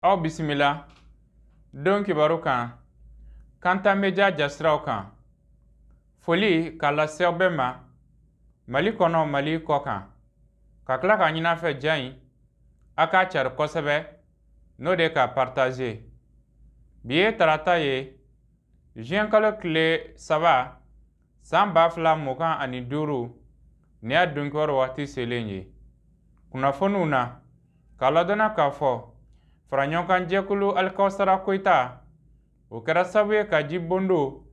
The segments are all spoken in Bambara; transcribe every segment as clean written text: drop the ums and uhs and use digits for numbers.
Aw bisimila don kibaru kan Kanta Media jasiraw kan foli k'a lase aw bɛɛ ma Mali kɔnɔ Mali kɔ kan ka tila ka ɲin'a fɛ diya in a k'a cari kosɛbɛ n'o de ka partager bi ye tarata ye juin kalo tile 3 san 2025 ni y'a dunkiwaro waati selen ye kunnafoniw na k'a ladɔnna k'a fɔ faraɲɔgɔnkan jɛkulu Alikawusara Koyita o kɛra sababu ye ka ji bondo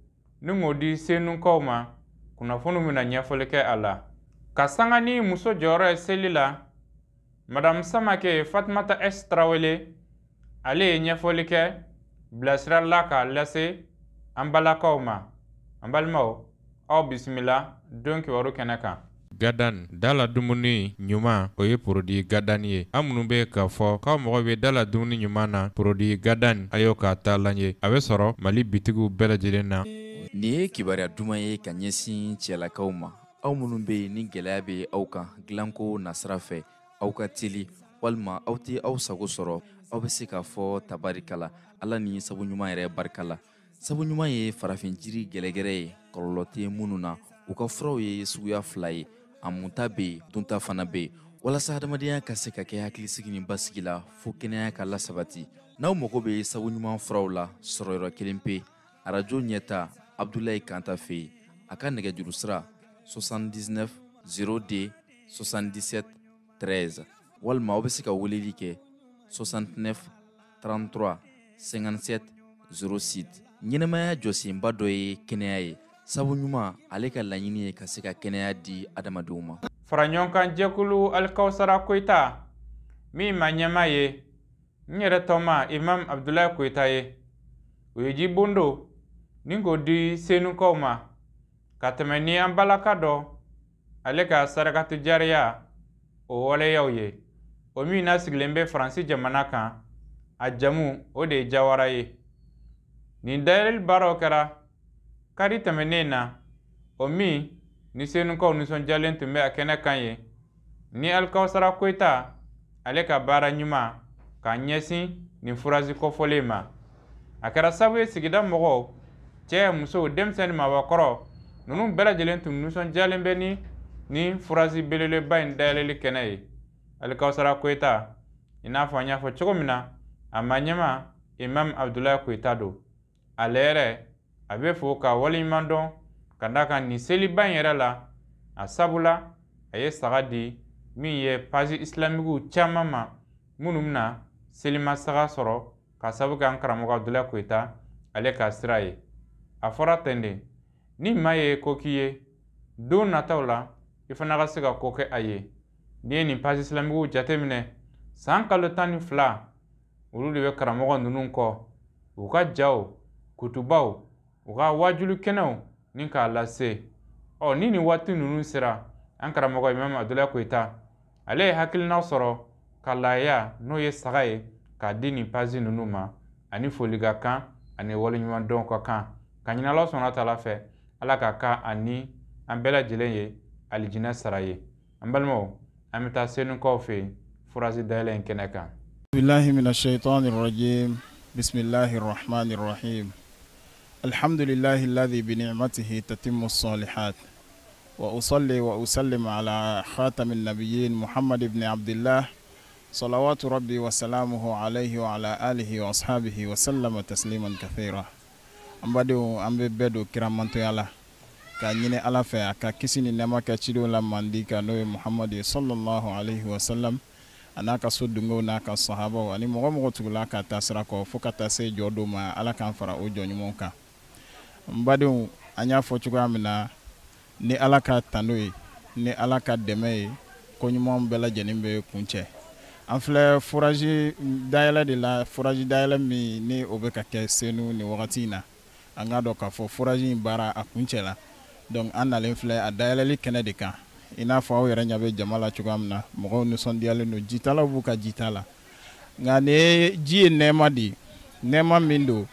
ni k'o di senukaw ma kunnafoniw bɛna ɲɛfɔli kɛ a la ka sanga ni muso jɔyɔrɔ ye seli la Madame Samake Fatumata S Tarawele ale ye ɲɛfɔli kɛ bilasirali la k'a lase an balakaw ma an balimaw aw bisimila don kibaru kɛnɛ kan. Gadan dala dumuni ɲuman o ye produit Gadan ye. An minnu bɛ k'a fɔ k'aw mɔgɔ bɛ dala dumuni ɲuman na produit Gadan a y'o k'a ta la ye. A bɛ sɔrɔ Mali bitigiw bɛɛ lajɛlen na. Nin ye kibaruya duman ye ka ɲɛsin cɛlakaw ma. Aw minnu bɛ yen ni gɛlɛya bɛ aw kan dilanko nasira fɛ aw ka teli walima aw tɛ aw sago sɔrɔ aw bɛ se k'a fɔ tabarikala Ala ni sabu ɲuman yɛrɛ barika la. Sabu ɲuman ye farafin jiri gɛlɛgɛrɛ ye kɔlɔlɔ tɛ minnu na u ka furaw ye suguya 2 ye. A munta bɛ yen dunta fana bɛ yen walasa adamadenya ka se ka kɛ hakilisigi ni basigi la fo kɛnɛya ka lasabati. N'aw mago bɛ sabu ɲuman furaw la sɔrɔyɔrɔ kelen pe arajo ɲɛta Abdulayi Kanta fɛ yen a ka nɛgɛjuru sira 79 0D 77 13 walima aw bɛ se ka weleli kɛ 69 33 57 06. Ɲɛnɛmaya jɔsenba dɔ ye kɛnɛya ye. Sabu ɲuman ale ka laɲini ye ka se ka kɛnɛya di adamadenw ma. Faraɲɔgɔnkan jɛkulu Alikawusara Koyita min ma ɲɛma ye n yɛrɛ tɔma Imam Abdulayi Koyita ye o ye ji bondo ni k'o di senukaw ma ka tɛmɛ ni an balaka dɔ ale ka sarakati jariya o waleyaw ye o min nasigilen bɛ Faransi jamana kan a jamu o de ye Jawara ye. Nin dayɛlɛli baaraw kɛra kari tɛmɛnen na o min ni senukaw nisɔndiyalen tun bɛ a kɛnɛ kan ye ni Alikawusara Koyita ale ka baara ɲuman k'a ɲɛsin nin furazi kɔfɔlen ma a kɛra sababu ye sigida mɔgɔw cɛ musow denmisɛnnin mabɔkɔrɔ ninnu bɛɛ lajɛlen tun nisɔndiyalen bɛ ni furazi belebeleba in dayɛlɛli kɛnɛ ye. Alikawusara Koyita i n'a fɔ an y'a fɔ cogo min na a ma ɲɛma Imam Abdulayi Koyita don ale yɛrɛ a bɛ fɔ ka waleɲuman dɔn ka da kan nin seliba in yɛrɛ la a sabula a ye saga di min ye page islamigiw caman ma minnu bɛna selima saga sɔrɔ ka sababu kɛ an karamɔgɔ Abdulayi Koyita ale ka sira ye. A fɔra ten de ni maa ye ko k'i ye don nataw la i fana ka se ka ko kɛ a ye. N'i ye nin page islamigiw jateminɛ san kalo 12 olu de bɛ karamɔgɔ ninnu kɔ u ka jaw kutubaw u ka wajulu kɛnɛw ni k'a lase. Ni nin waati ninnu sera an karamɔgɔ Imam Abdulayi Koyita ale ye hakilina sɔrɔ ka laaya n'o ye saga ye k'a di nin page ninnu ma ani foli ka kan ani waleɲuman dɔn ka kan ka ɲini Ala Subahanahu wa Taala fɛ Ala ka kan ani an bɛɛ lajɛlen ye alijinɛ sara ye. An balimaw an bɛ taa senukaw fɛ yen furazi dayɛlɛ in kɛnɛ kan. Billahi minash shaitanir rajim. Bismillahir rahmanir rahim. Alhamdulillahi alladhi bi ni'matihi tatimmu as-salihat. Wa usalli wa usallim ala khatamin nabiyyin Muhammad ibn Abdullah salawatu rabbi wa salamuhu alayhi wa ala alihi wa ashabihi wa sallama tasliman kathira. Ambado ambe bedo kiramanto yala ka ɲini Ala fɛ a ka kisi ni nɛɛma kɛ cidenw la mandi ka n'o ye Muhammad sallallahu alayhi wa sallam a n'a ka so dunkew n'a ka sahabaw ani mɔgɔ mɔgɔ tugula ka taa sira kɔ fo ka taa se jɔ dɔw ma Ala k'an fara o jɔ ɲumanw kan. N badenw an y'a fɔ cogoya min na ni Ala ka tando ye ni Ala ka dɛmɛ ye ko ɲumanw bɛɛ lajɛlen bɛ kuncɛ. An filɛ furaji dayɛlɛ de la furaji dayɛlɛ min ni o bɛ ka kɛ senu ni wagati in na an k'a dɔn k'a fɔ furaji in baara a kuncɛ la. Donc an nalen filɛ a dayɛlɛli kɛnɛ de kan i n'a fɔ aw yɛrɛ ɲɛ bɛ jama la cogoya min na mɔgɔw nisɔndiyalen don jitalaw b'u ka jita la nka ni ji ye nɛɛma de nɛɛma min don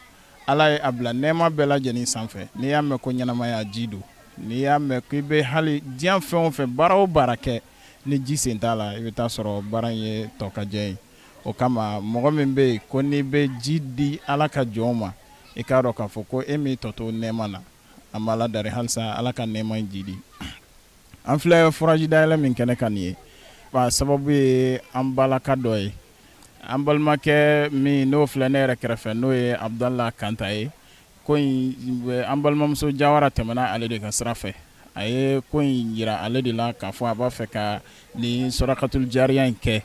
Ala ye a bila nɛɛma bɛɛ lajɛlen sanfɛ n'i y'a mɛn ko ɲɛnamaya ji don n'i y'a mɛn k'i bɛ hali diɲɛ fɛn o fɛn baara o baara kɛ ni ji sen t'a la i bɛ taa sɔrɔ baara in ye tɔkajɛ ye o kama mɔgɔ min bɛ yen ko n'i bɛ ji di ala ka jɔnw ma i k'a dɔn k'a fɔ ko e m'i tɔ to nɛɛma na an b'a la dari halisa ala ka nɛɛma in ji di an filɛ furaji dayɛlɛ min kɛnɛ kan nin ye ba sababu ye an balaka dɔ ye an balimakɛ min n'o filɛ ne yɛrɛ kɛrɛfɛ n'o ye Abdala Kanta ye ko in an balimamuso Jawara tɛmɛna ale de ka sira fɛ a ye ko in yira ale de la k'a fɔ a b'a fɛ ka nin sɔrakatul jariya in kɛ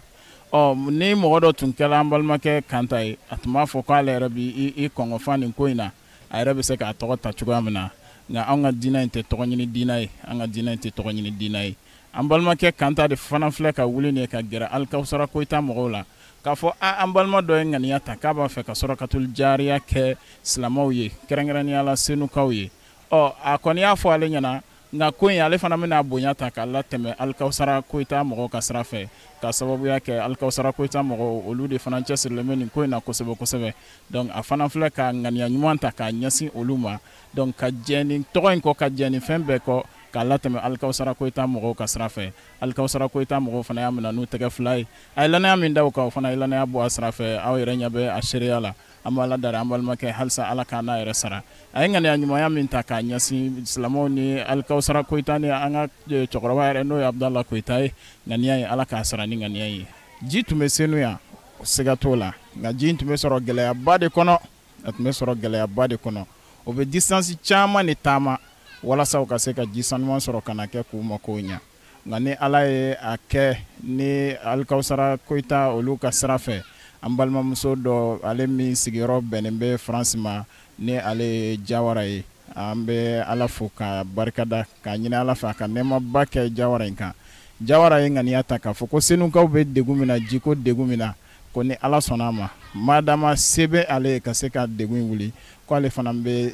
ni mɔgɔ dɔ tun kɛra an balimakɛ Kanta ye a tun b'a fɔ k'ale yɛrɛ bi i kɔngɔfan nin ko in na a yɛrɛ bɛ se k'a tɔgɔ ta cogoya min na nka an ka diinɛ in tɛ tɔgɔ ɲini diinɛ ye an ka diinɛ in tɛ tɔgɔ ɲini diinɛ ye an balimakɛ Kanta de fana filɛ ka wuli nin ye ka gɛrɛ Alikawusara Koyita mɔgɔw la k'a fɔ an balima dɔ ye ŋaniya ta k'a b'a fɛ ka sɔrakatul jariya kɛ silamɛw ye kɛrɛnkɛrɛnnenya la senukaw ye a kɔni y'a fɔ ale ɲɛna nka ko in ale fana bɛna bonya ta k'a latɛmɛ Alikawusara Koyita mɔgɔw ka sira fɛ ka sababuya kɛ Alikawusara Koyita mɔgɔw olu de fana cɛsirilen bɛ nin ko in na kosɛbɛ kosɛbɛ donc a fana filɛ ka ŋaniya ɲuman ta k'a ɲɛsin olu ma donc ka jɛ nin tɔgɔ in kɔ ka jɛ nin fɛn bɛɛ kɔ k'a latɛmɛ Alikawusara Koyita mɔgɔw ka sira fɛ Alikawusara Koyita mɔgɔw fana y'a minɛ n'u tɛgɛ fila ye a ye lanaya min da o kan o fana ye lanaya bɔ a sira fɛ aw yɛrɛ ɲɛ bɛ a seereya la an b'a ladari an balimakɛ halisa ala k'a n'a yɛrɛ sara a ye ŋaniya ɲumanya min ta k'a ɲɛsin silamɛw ni Alikawusara Koyita ni an ka cɛkɔrɔba yɛrɛ n'o ye Abdala Koyita ye ŋaniya ye ala k'a sara ni ŋaniya ye ji tun bɛ Senu yan siga t'o la nka ji tun bɛ sɔrɔ gɛlɛyaba de kɔnɔ a tun bɛ sɔrɔ gɛlɛyaba de kɔnɔ o bɛ distance caman de taama walasa u ka se ka ji sanuman sɔrɔ ka na kɛ k'u makow ɲa nka ni ala ye a kɛ ni Alikawusara Koyita olu ka sira fɛ an balimamuso dɔ ale min sigiyɔrɔ bɛnnen bɛ France ma ni ale ye Jawara ye an bɛ ala fo ka barikada k'a ɲini ala fɛ a ka nɛɛmaba kɛ Jawara in kan Jawara ye ŋaniya ta k'a fɔ ko senukaw bɛ degun min na jiko degun min na ko ni ala sɔnna a ma madama se bɛ ale ye ka se ka degun in wuli ko ale fana bɛ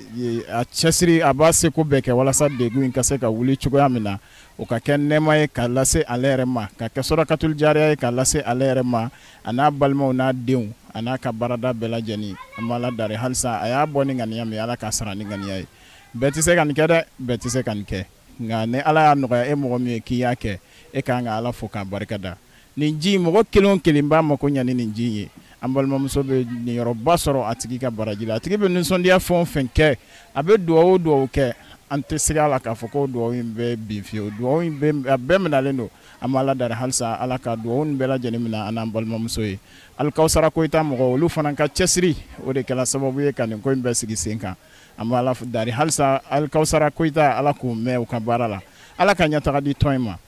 a cɛsiri a b'a seko bɛɛ kɛ walasa degun in ka se ka wuli cogoya min na o ka kɛ nɛɛma ye k'a lase ale yɛrɛ ma ka kɛ sɔrakatul jariya ye k'a lase ale yɛrɛ ma a n'a balimaw n'a denw a n'a ka baarada bɛɛ lajɛlen an b'a ladari halisa a y'a bɔ ni ŋaniya min ala k'a sara ni ŋaniya ye bɛɛ tɛ se ka nin kɛ dɛ bɛɛ tɛ se ka nin kɛ nka ni ala y'a nɔgɔya e mɔgɔ min ye k'i y'a kɛ e k'an ka ala fo k'a barikada nin ji mɔgɔ kelen o kelen b'a mako ɲa ni nin ji ye an balimamuso bɛ niyɔrɔba sɔrɔ a tigi ka baraji la a tigi bɛ nisɔndiya fɛn o fɛn kɛ a bɛ duwawu o duwawu kɛ an tɛ se a la k'a fɔ ko duwawu in bɛ bin fiyewu duwawu in a bɛɛ minɛlen don an b'a ladari halisa ala ka duwawu in bɛɛ lajɛlen minɛ an n'an balimamuso ye Alikawusara Koyita mɔgɔ olu fana ka cɛsiri o de kɛra sababu ye ka nin ko in bɛɛ sigi sen kan an b'a ladari halisa Alikawusara Koyita ala k'u mɛn u ka baara la ala ka ɲɛtaga di tɔn in ma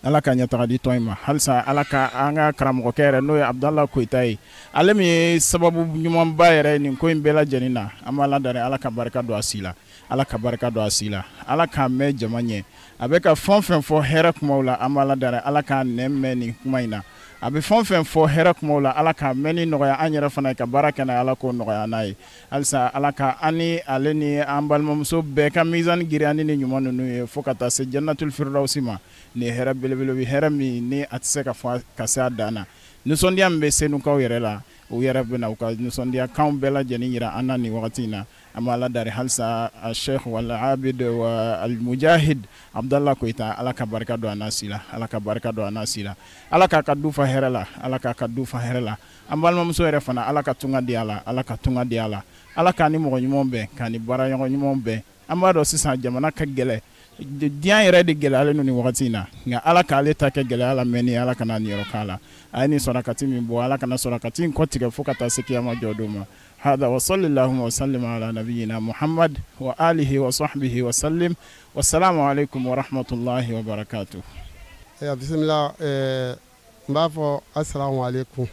ala ka ɲɛtaga di tɔn in ma halisa ala ka an ka karamɔgɔkɛ yɛrɛ n'o ye Abdala Koyita ye ale min ye sababu ɲumanba yɛrɛ nin ko in bɛɛ lajɛlen na an b'a ladari ala ka barika don a si la ala ka barika don a si la ala k'a mɛn jama ɲɛ a bɛ ka fɛn fɛn fɔ hɛrɛ kumaw la an b'a ladari ala k'a nɛn mɛn nin kuma in na a bɛ fɛn fɛn fɔ hɛrɛ kumaw la ala k'a mɛn ni nɔgɔya an yɛrɛ fana ye ka baara kɛ n'a ye ala k'o nɔgɔya n'a ye halisa ala ka an ni ale ni an balimamuso bɛɛ ka mizani giriya ni ɲuman ninnu ye fo ka taa se jannatul firdawsi ma nin hɛrɛ belebele hɛrɛ min ni a tɛ se ka fɔ ka se a dan na nisɔndiya min bɛ senukaw yɛrɛ la u yɛrɛ bɛ na u ka nisɔndiya kan bɛɛ lajɛlen yira an na nin wagati in na an b'a ladari halisa a sheikh wala abid wa al mujahid Abdala Koyita ala ka barika don a n'a si la ala ka barika don a n'a si la ala k'a ka du fa hɛrɛ la ala k'a ka du fa hɛrɛ la an balimamuso yɛrɛ fana ala ka tunga di a la ala ka tunga di a la ala k'a ni mɔgɔ ɲumanw bɛn k'a ni baara ɲɔgɔn ɲumanw bɛn an b'a dɔn sisan jamana ka gɛlɛ diɲɛ yɛrɛ de gɛlɛyalen don nin wagati in na nka ala k'ale ta kɛ gɛlɛya la mɛn ni ala kana niyɔrɔ k'a la a ye nin sɔrɔkati min bɔ ala kana sɔrɔkati in kɔ tigɛ fo ka taa se kiyama jɔ don ma hada wa sallallahu wa sallim ala nabiyyina Muhammad wa alihi wa sahbihi wa sallim wassalamu alaikum wa rahmatullahi wa barakatuh bismillah n b'a fɔ assalamu alaikum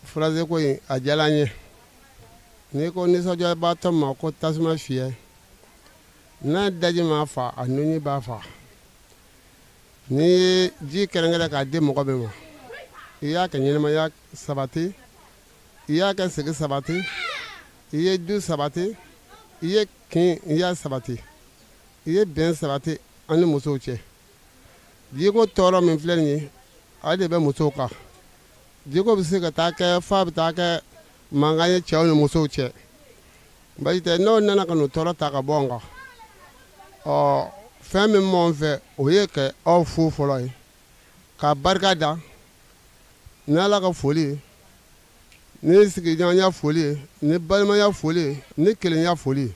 furaze ko in a diyala n ye n'i ko nisɔndiyabaatɔ ma ko tasuma fiyɛ n'a daji ma fa a nunji b'a fa n'i ye ji kɛrɛnkɛrɛn k'a di mɔgɔ min ma i y'a kɛ ɲɛnɛmaya sabati i y'a kɛ sigi sabati i ye du sabati i ye kin i y'a sabati i ye bɛn sabati an ni musow cɛ jiko tɔɔrɔ min filɛ nin ye ale de bɛ musow kan jiko bɛ se ka taa kɛ f'a bɛ taa kɛ mankan ye cɛw ni musow cɛ basi tɛ n'o nana ka n'o tɔɔrɔ ta ka bɔ n kan fɛn min m'anw fɛ o ye ka aw fo fɔlɔ ye ka barika da ni ala ka foli ni sigiɲɔgɔnya foli ni balimaya foli ni kelenya foli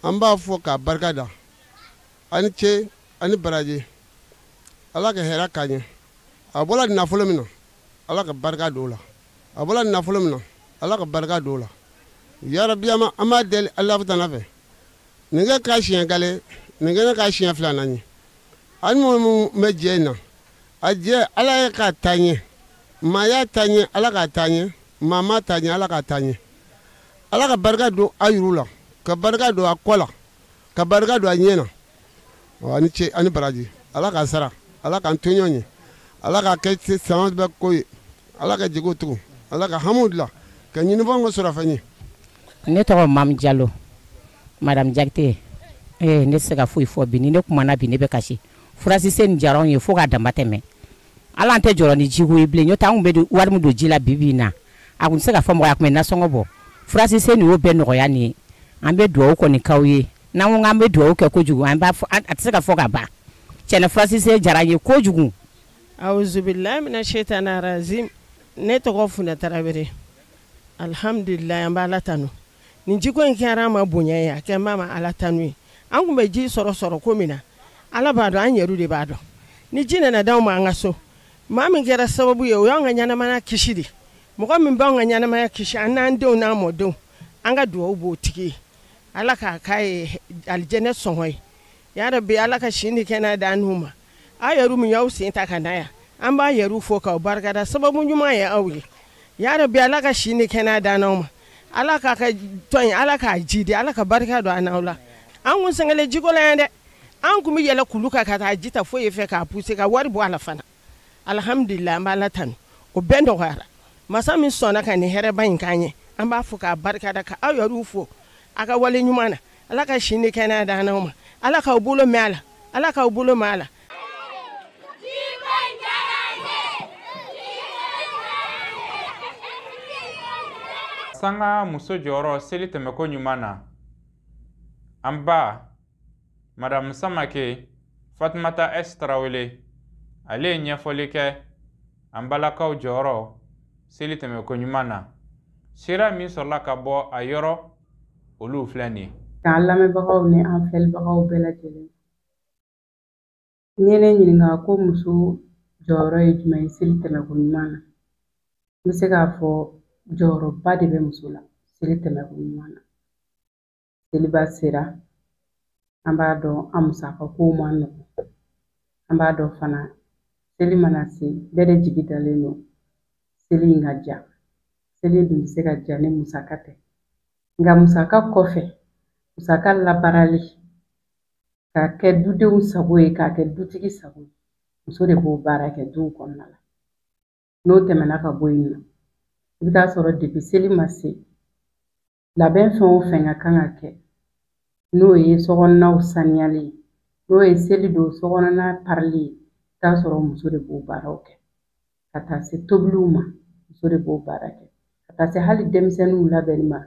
an b'a fɔ k'a barika da ani ce ani baraji ala ka hɛrɛ k'a ɲɛ a bɔla nafolo min na ala ka barika don o la a bɔla nafolo min na ala ka barika don o la yarabi an b'a deli ala tana fɛ nin kɛ k'a siɲɛ gale nin kɛ k'a siɲɛ filanan ye ani minnu bɛ jɛ in na a jɛ ala ye k'a taa ɲɛ maa y'a taa ɲɛ ala k'a taa ɲɛ maa ma taa ɲɛ ala k'a taa ɲɛ ala ka barika don a yuru la ka barika don a kɔ la ka barika don a ɲɛ na ani ce ani baraji ala k'a sara ala k'an to ɲɔgɔn ye ala k'a kɛ sama bɛ ko ye ala ka jɛgɛw tugu ala ka hamu dilan ka ɲinifɛnw ka sɔrɔ fɛn ye. Ne tɔgɔ Mam Jalo madame Jakite ne se ka foyi fɔ bi ni ne kumana bi ne bɛ kasi furasise ni jara anw ye fo k'a dama tɛmɛ ala an tɛ jɔrɔ ni jiko ye bilen ɲɔtɛ anw bɛ wari min don ji la bibi in na a kun tɛ se ka fɔ mɔgɔ a kun bɛ nasɔngɔ bɔ furasise ni y'o bɛɛ nɔgɔya nin ye an bɛ dugawu kɔni k'aw ye n'an ko k'an bɛ dugawu kɛ kojugu an b'a fɔ a tɛ se ka fɔ ka ban cɛnɛ furasise jara an ye kojugu. Auzubillahi mina shaitani rajim ne tɔgɔ Funa Tarawele alhamdulilayi an bɛ ala tanu nin jiko in kɛra an ma bonya ye a kɛ ma ala tanu ye an kun bɛ ji sɔrɔ ko min na ala b'a dɔn an yɛrɛ de b'a dɔn ni ji nana d'anw ma an ka so maa min kɛra sababu ye o y'an ka ɲɛnamaya kisi de mɔgɔ min b'anw ka ɲɛnamaya kisi an n'an denw n'an mɔdenw an ka dugawu b'o tigi ye ala k'a ye alijɛnɛ sɔngɔ ye yarabi ala ka si ni kɛnɛya d'an n'u ma aw yɛrɛ min y'aw sen ta ka na yan an b'a yɛrɛ fo k'aw barikada sababu ɲuman ye aw ye yarabi ala ka si ni kɛnɛya d'an n'aw ma ala k'a ka tɔn ala k'a jidi ala ka barika don an n'aw la an kun sɛgɛnlen jiko la yan dɛ an kun bɛ yɛlɛ kulu kan ka taa ji ta foyi fɛ k'a puse ka wari bɔ a la fana alhamdulilayi an b'a la tanu o bɛɛ nɔgɔyara masa min sɔnna ka nin hɛrɛba in k'an ye an b'a fɔ k'a barikada ka aw yɛrɛw fo a ka wale ɲuman na ala ka si ni kɛnɛya d'an n'aw ma ala k'aw bolo mɛn a la ala k'aw bolo mɛn a la. Sanga muso jɔyɔrɔ seli tɛmɛko ɲuman na an ba madame Samake Fatumata S Tarawele ale ye ɲɛfɔli kɛ an balakaw jɔyɔrɔ seli tɛmɛko ɲuman na sira min sɔrɔla ka bɔ a yɔrɔ olu filɛ nin ye. K'an lamɛnbagaw ni an filɛbagaw bɛɛ lajɛlen ni ne ɲininka ko muso jɔyɔrɔ ye jumɛn ye seli tɛmɛko ɲuman na n bɛ se k'a fɔ jɔyɔrɔba de bɛ muso la seli tɛmɛko ɲuman na seliba sera an b'a dɔn an musakakow man nɔgɔn an b'a dɔn fana seli mana se bɛɛ de jigi dalen don seli in ka ja seli dun bɛ se ka ja ni musaka tɛ nka musaka kɔfɛ musaka labaarali k'a kɛ dudenw sago ye k'a kɛ dutigi sago ye muso de b'o baara kɛ duw kɔnɔna la n'o tɛmɛna ka bɔ yen nɔ i bɛ taa sɔrɔ depuis seli ma se labɛn fɛn o fɛn ka kan ka kɛ n'o ye sokɔnɔnaw saniyali ye n'o ye seli don sokɔnɔna parili ye i bɛ taa sɔrɔ muso de b'o baaraw kɛ ka taa se tobiliw ma muso de b'o baara kɛ ka taa se hali denmisɛnninw labɛnni ma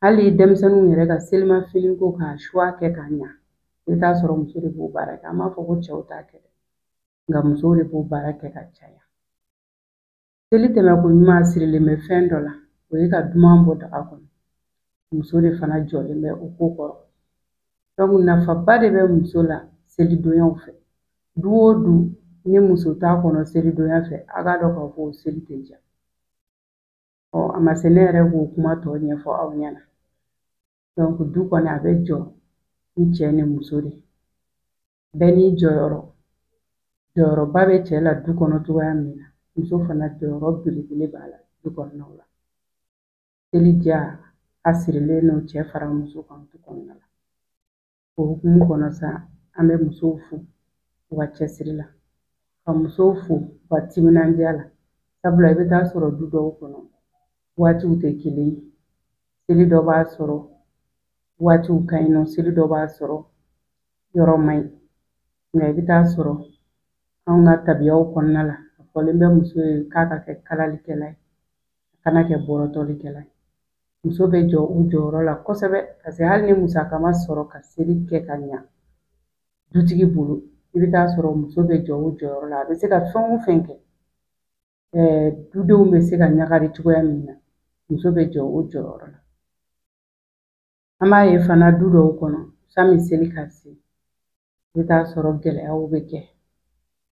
hali denmisɛnninw yɛrɛ ka selimafini ko k'a choix kɛ ka ɲa i bɛ taa sɔrɔ muso de b'o baara kɛ an b'a fɔ ko cɛw t'a kɛ dɛ nka musow de b'o baara kɛ ka caya seli tɛmɛko ɲuman sirilen bɛ fɛn dɔ la o ye ka duman bɔ daga kɔnɔ muso de fana jɔlen bɛ o ko kɔrɔ donc nafaba de bɛ muso la selidonyaw fɛ du o du ni muso t'a kɔnɔ selidonya fɛ a k'a dɔn k'a fɔ o seli tɛ ja a ma se ne yɛrɛ k'o kuma tɔ ɲɛfɔ aw ɲɛna donc du kɔni a bɛ jɔ ni cɛ ni muso de bɛɛ n'i jɔyɔrɔ jɔyɔrɔba bɛ cɛ la du kɔnɔ cogoya min na muso fana jɔyɔrɔ belebele b'a la du kɔnɔnaw la seli ja a sirilen no cɛ fara muso kan du kɔnɔna la o hukumu kɔnɔ sa an bɛ musow fo u ka cɛsiri la ka musow fo u ka timinandiya la sabula i bɛ taa sɔrɔ du dɔw kɔnɔ waatiw tɛ kelen ye seli dɔ b'a sɔrɔ waatiw ka ɲi nɔ seli dɔ b'a sɔrɔ yɔrɔ man ɲi nka i bɛ taa sɔrɔ anw ka tabiyaw kɔnɔna la a fɔlen bɛ muso ye k'a ka kɛ kalalikɛla ye a kana kɛ bɔrɔtɔlikɛla ye muso bɛ jɔ u jɔyɔrɔ la kosɛbɛ parce que hali ni musaka ma sɔrɔ ka seli kɛ ka ɲa dutigi bolo i bɛ taa sɔrɔ muso bɛ jɔ u jɔyɔrɔ la a bɛ se ka fɛn o fɛn kɛ dudenw bɛ se ka ɲagari cogoya min na muso bɛ jɔ o jɔyɔrɔ la. An b'a ye fana du dɔw kɔnɔ sani seli ka se i bɛ taa sɔrɔ gɛlɛyaw bɛ kɛ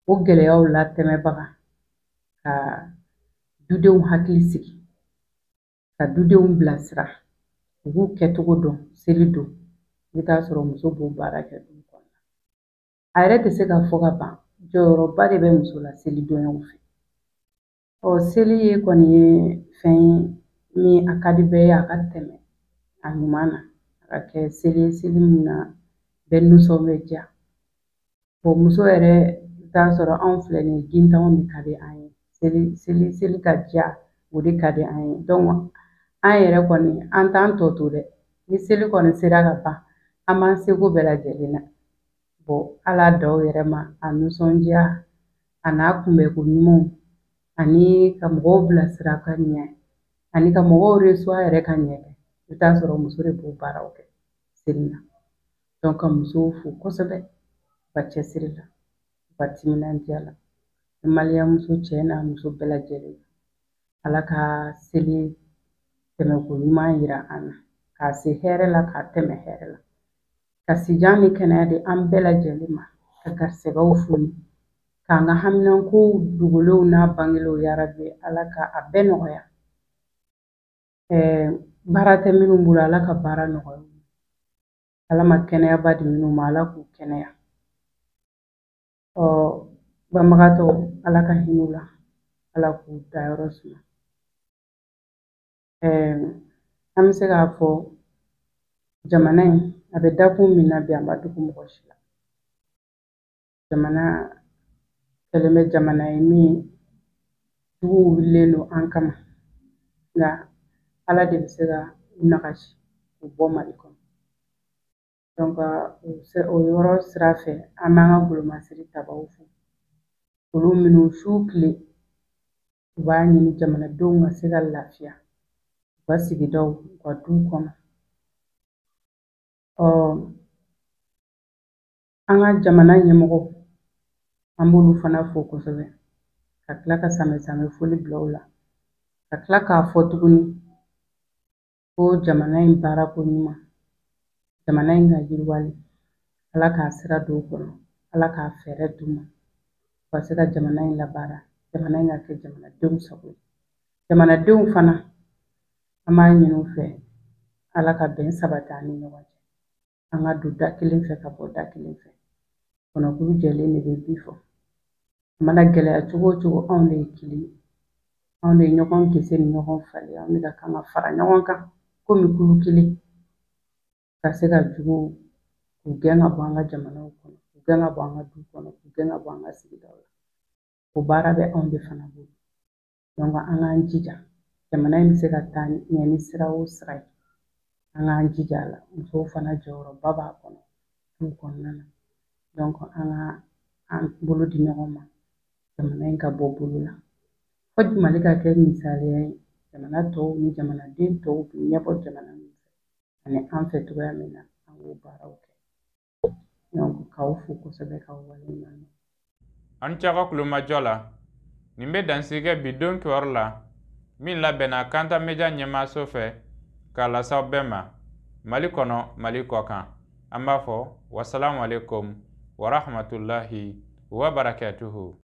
o gɛlɛyaw latɛmɛbaga ka dudenw hakili sigi ka dudenw bilasira u b'u kɛcogo dɔn seli don i bɛ taa sɔrɔ muso b'o baara kɛ du kɔnɔ. A yɛrɛ tɛ se ka fɔ ka ban jɔyɔrɔba de bɛ muso la seli donyaw fɛ. Seli ye kɔni ye fɛn ye min a ka di bɛɛ ye a ka tɛmɛ a ɲuman na a ka kɛ seli ye seli min na bɛɛ nisɔn bɛ diya. Muso yɛrɛ i t'a sɔrɔ anw filɛ nin ye gintanw de ka di an ye seli ka diya o de ka di an ye an yɛrɛ kɔni an t'an tɔ to dɛ ni seli kɔni sera ka ban an b'an seko bɛɛ lajɛlen na Ala da o yɛrɛ ma a nisɔndiya a n'a kunbɛko ɲumanw ani ka mɔgɔw bilasira ka ɲɛ ani ka mɔgɔw reçoit yɛrɛ ka ɲɛ i bɛ taa sɔrɔ muso de b'o baaraw kɛ seli la ka musow fo kosɛbɛ u ka cɛsiri la u ka timinandiya la ni maliyɛn muso cɛ n'a muso bɛɛ lajɛlen Ala ka seli tɛmɛko ɲuman yira an na k'a se hɛrɛ la k'a tɛmɛ hɛrɛ la ka sijan ni kɛnɛya di an bɛɛ lajɛlen ma ka garisɛgɛw foni k'an ka haminankow dogolenw n'a bangelenw yarabi Ala ka a bɛɛ nɔgɔya baara tɛ minnu bolo Ala ka baara nɔgɔya Ala ma kɛnɛyaba di minnu ma Ala k'u kɛnɛya banbagatɔw Ala ka hinɛ u la Ala k'u dayɔrɔ suma an bɛ se k'a fɔ jamana in a bɛ dakun min na bi a ma dogo mɔgɔ si la jamana kɛlen bɛ jamana ye min juguw wulilen don an kama nka Ala de bɛ se ka u nagasi k'u bɔ Mali kɔnɔ o yɔrɔ sira fɛ an b'an ka golomasiri tabaw fo olu minnu su tile u b'a ɲini jamanadenw ka se ka lafiya u ka sigidaw u ka duw kɔnɔ an ka jamana ɲɛmɔgɔw an b'olu fana fo kosɛbɛ ka tila ka samɛ foli bila u la ka tila k'a fɔ tuguni ko jamana in baarako ɲuman jamana in ka yiriwali Ala k'a sira don u kɔnɔ Ala k'a fɛɛrɛ d'u ma u ka se ka jamana in labaara jamana in ka kɛ jamanadenw sago ye jamanadenw fana an b'a ɲini u fɛ Ala ka bɛn sabati an ni ɲɔgɔn cɛ an ka don da kelen fɛ ka bɔ da kelen fɛ kɔnɔkulu jɛlen de bɛ bi fɔ a mana gɛlɛya cogo o cogo anw de ye kelen ye anw de ye ɲɔgɔn gese ni ɲɔgɔn falen anw de ka kan ka fara ɲɔgɔn kan komi kulu kelen ka se ka juguw k'u gɛn ka bɔ an ka jamanaw kɔnɔ k'u gɛn ka bɔ an ka du kɔnɔ k'u gɛn ka bɔ an ka sigidaw la o baara bɛ anw de fana bolo an k'an jija jamana in bɛ se ka taa ɲɛ ni sira o sira ye an k'an jija a la musow fana jɔyɔrɔba b'a kɔnɔ du kɔnɔna na an ka an bolo di ɲɔgɔn ma jamana in ka bɔ bolo la fo Mali ka kɛ misaliya ye jamana tɔw ni jamanaden tɔw bɛ ɲɛbɔ jamana min fɛ ani an fɛ cogoya min na an k'o baaraw kɛ k'aw fo kosɛbɛ k'aw waleɲuman dɔn. An caga kulomajɔ la nin bɛ dansigɛ bi don kibaru la min labɛnna Kanta Media ɲɛmaaso fɛ k'a lase aw bɛɛ ma Mali kɔnɔ Mali kɔ kan an b'a fɔ wasalamu alaikum wa rahmatulahi wa barakatuhu.